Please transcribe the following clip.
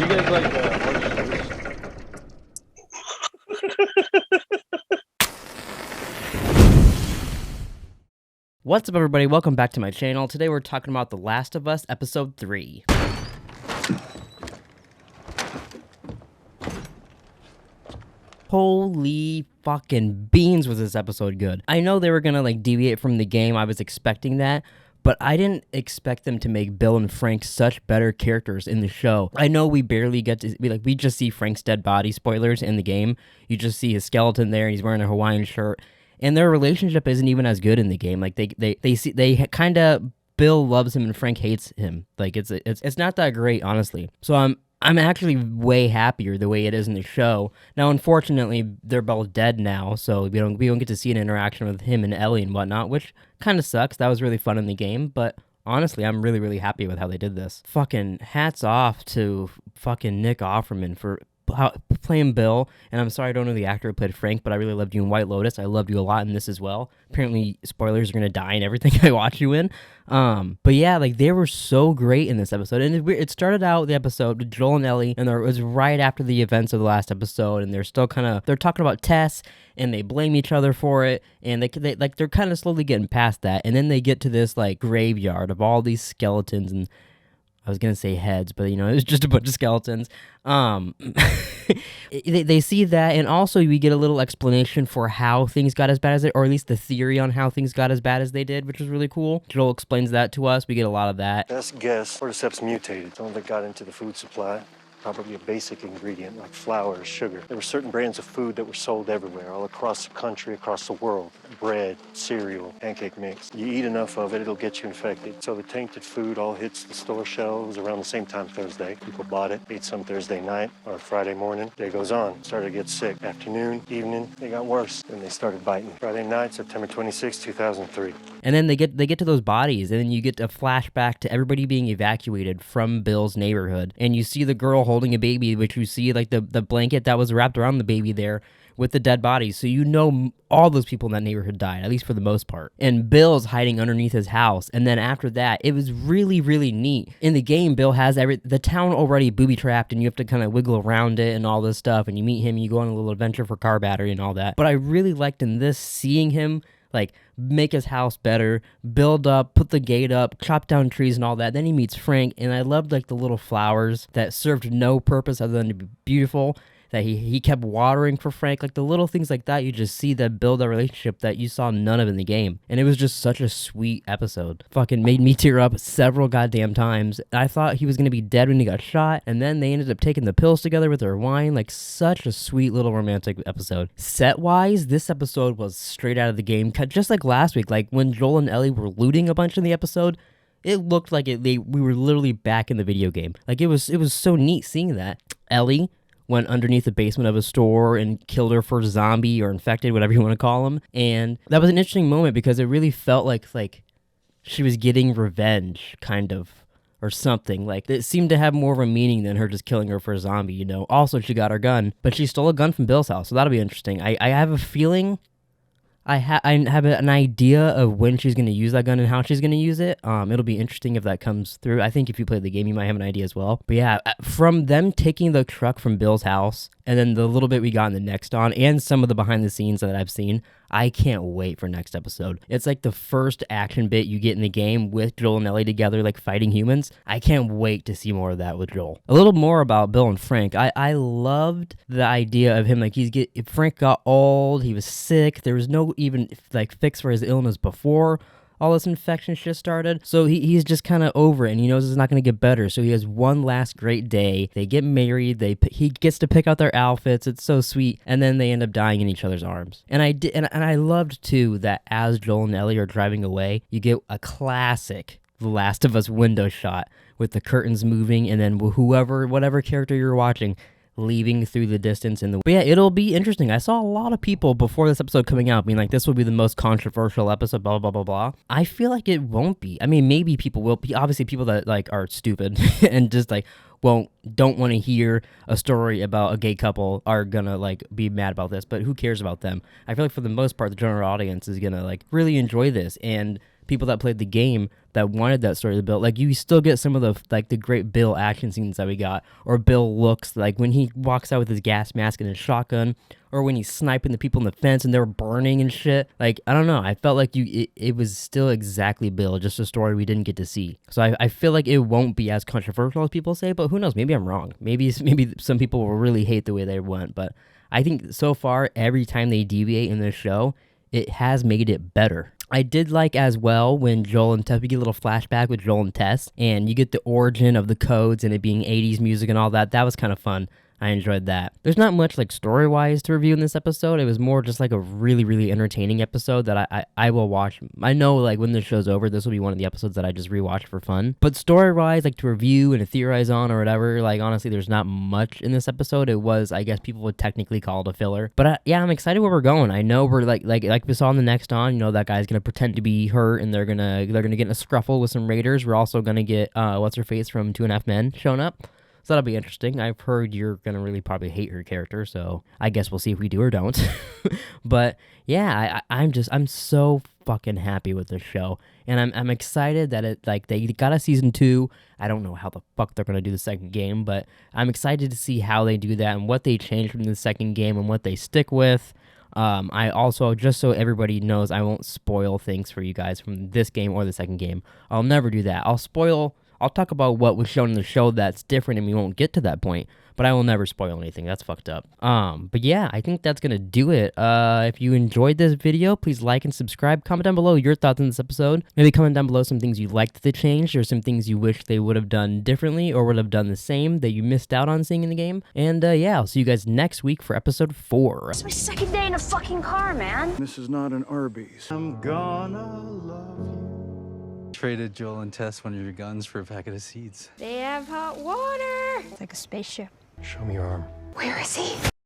guys like orange What's up, everybody? Welcome back to my channel. Today we're talking about The Last of Us Episode 3. Holy fucking beans was this episode good. I know they were gonna deviate from the game. I was expecting that. But I didn't expect them to make Bill and Frank such better characters in the show. I know we barely get to we just see Frank's dead body, spoilers, in the game. You just see his skeleton there and he's wearing a Hawaiian shirt. And their relationship isn't even as good in the game. Like they kind of, Bill loves him and Frank hates him. Like it's not that great, honestly. So I'm actually way happier the way it is in the show. Now, unfortunately, they're both dead now, so we don't get to see an interaction with him and Ellie and whatnot, which kind of sucks. That was really fun in the game, but honestly, I'm really, really happy with how they did this. Fucking hats off to fucking Nick Offerman for playing Bill, and I'm sorry I don't know the actor who played Frank, but I really loved you in White Lotus. I loved you a lot in this as well. Apparently, spoilers, are gonna die in everything I watch you in. But yeah, they were so great in this episode, and it started out the episode with Joel and Ellie, and it was right after the events of the last episode, and they're still they're talking about Tess, and they blame each other for it, and they're kind of slowly getting past that, and then they get to this graveyard of all these skeletons and. I was going to say heads, but, it was just a bunch of skeletons. They see that, and also we get a little explanation for how things got as bad as it, or at least the theory on how things got as bad as they did, which was really cool. Joel explains that to us. We get a lot of that. Best guess, cordyceps mutated. Some of it got into the food supply. Probably a basic ingredient like flour or sugar. There were certain brands of food that were sold everywhere, all across the country, across the world. Bread, cereal, pancake mix. You eat enough of it, it'll get you infected. So the tainted food all hits the store shelves around the same time Thursday. People bought it, ate some Thursday night or Friday morning. Day goes on. Started to get sick. Afternoon, evening, they got worse. Then they started biting. Friday night, September 26, 2003. And then they get to those bodies, and then you get a flashback to everybody being evacuated from Bill's neighborhood. And you see the girl holding a baby, which you see the blanket that was wrapped around the baby there with the dead bodies. So all those people in that neighborhood died, at least for the most part. And Bill's hiding underneath his house. And then after that, it was really, really neat. In the game, Bill has the town already booby-trapped, and you have to kind of wiggle around it and all this stuff. And you meet him, you go on a little adventure for car battery and all that. But I really liked in this, seeing him make his house better, build up, put the gate up, chop down trees and all that. Then he meets Frank, and I loved the little flowers that served no purpose other than to be beautiful, that he kept watering for Frank. The little things like that, you just see that build a relationship that you saw none of in the game. And it was just such a sweet episode. Fucking made me tear up several goddamn times. I thought he was going to be dead when he got shot, and then they ended up taking the pills together with their wine. Such a sweet little romantic episode. Set-wise, this episode was straight out of the game. Just like last week, when Joel and Ellie were looting a bunch in the episode, it looked like we were literally back in the video game. It was so neat seeing that. Ellie went underneath the basement of a store and killed her first zombie or infected, whatever you want to call him. And that was an interesting moment because it really felt like she was getting revenge, kind of, or something. It seemed to have more of a meaning than her just killing her first zombie, Also, she got her gun, but she stole a gun from Bill's house, so that'll be interesting. I have a feeling... I have an idea of when she's going to use that gun and how she's going to use it. It'll be interesting if that comes through. I think if you play the game, you might have an idea as well. But yeah, from them taking the truck from Bill's house, and then the little bit we got in the next on, and some of the behind the scenes that I've seen, I can't wait for next episode. It's the first action bit you get in the game with Joel and Ellie together, fighting humans. I can't wait to see more of that with Joel. A little more about Bill and Frank. I loved the idea of him, Frank got old, he was sick, there was no even fix for his illness before all this infection shit started. So he's just kind of over it, and he knows it's not going to get better. So he has one last great day. They get married. He gets to pick out their outfits. It's so sweet. And then they end up dying in each other's arms. And I loved too that as Joel and Ellie are driving away, you get a classic The Last of Us window shot with the curtains moving, and then whatever character you're watching leaving through the distance but yeah, it'll be interesting. I saw a lot of people before this episode coming out being this will be the most controversial episode, blah blah blah blah. I feel like it won't be. I mean, maybe people will be. Obviously, people that are stupid and just don't want to hear a story about a gay couple are gonna be mad about this, but who cares about them? I feel like for the most part, the general audience is gonna really enjoy this. And people that played the game that wanted that story to Bill. Like, you still get some of the great Bill action scenes that we got, or Bill looks like when he walks out with his gas mask and his shotgun, or when he's sniping the people in the fence and they're burning and shit. Like, I don't know. I felt like it was still exactly Bill, just a story we didn't get to see. So I feel like it won't be as controversial as people say, but who knows? Maybe I'm wrong. Maybe some people will really hate the way they went, but I think so far, every time they deviate in this show, it has made it better. I did like as well when Joel and Tess, we get a little flashback with Joel and Tess, and you get the origin of the codes and it being 80s music and all that. That was kind of fun. I enjoyed that. There's not much like story-wise to review in this episode. It was more just like a really, really entertaining episode that I will watch. I know like when this show's over, this will be one of the episodes that I just rewatch for fun. But story-wise, like to review and to theorize on or whatever, like honestly, there's not much in this episode. It was, I guess people would technically call it a filler. But yeah, I'm excited where we're going. I know we're like we saw in the next on, you know, that guy's gonna pretend to be hurt and they're gonna get in a scruffle with some raiders. We're also gonna get what's her face from 2.5 Men showing up. So that'll be interesting. I've heard you're going to really probably hate her character, so I guess we'll see if we do or don't. But yeah, I'm so fucking happy with this show. And I'm excited that it, like, they got a season 2. I don't know how the fuck they're going to do the second game, but I'm excited to see how they do that and what they change from the second game and what they stick with. I also, just so everybody knows, I won't spoil things for you guys from this game or the second game. I'll never do that. I'll talk about what was shown in the show that's different and we won't get to that point, but I will never spoil anything. That's fucked up. But yeah, I think that's going to do it. If you enjoyed this video, please like and subscribe. Comment down below your thoughts on this episode. Maybe comment down below some things you liked that they changed or some things you wish they would have done differently or would have done the same that you missed out on seeing in the game. And yeah, I'll see you guys next week for episode 4. It's my second day in a fucking car, man. This is not an Arby's. I'm gonna love you. Traded Joel and Tess one of your guns for a packet of seeds. They have hot water. It's like a spaceship. Show me your arm. Where is he?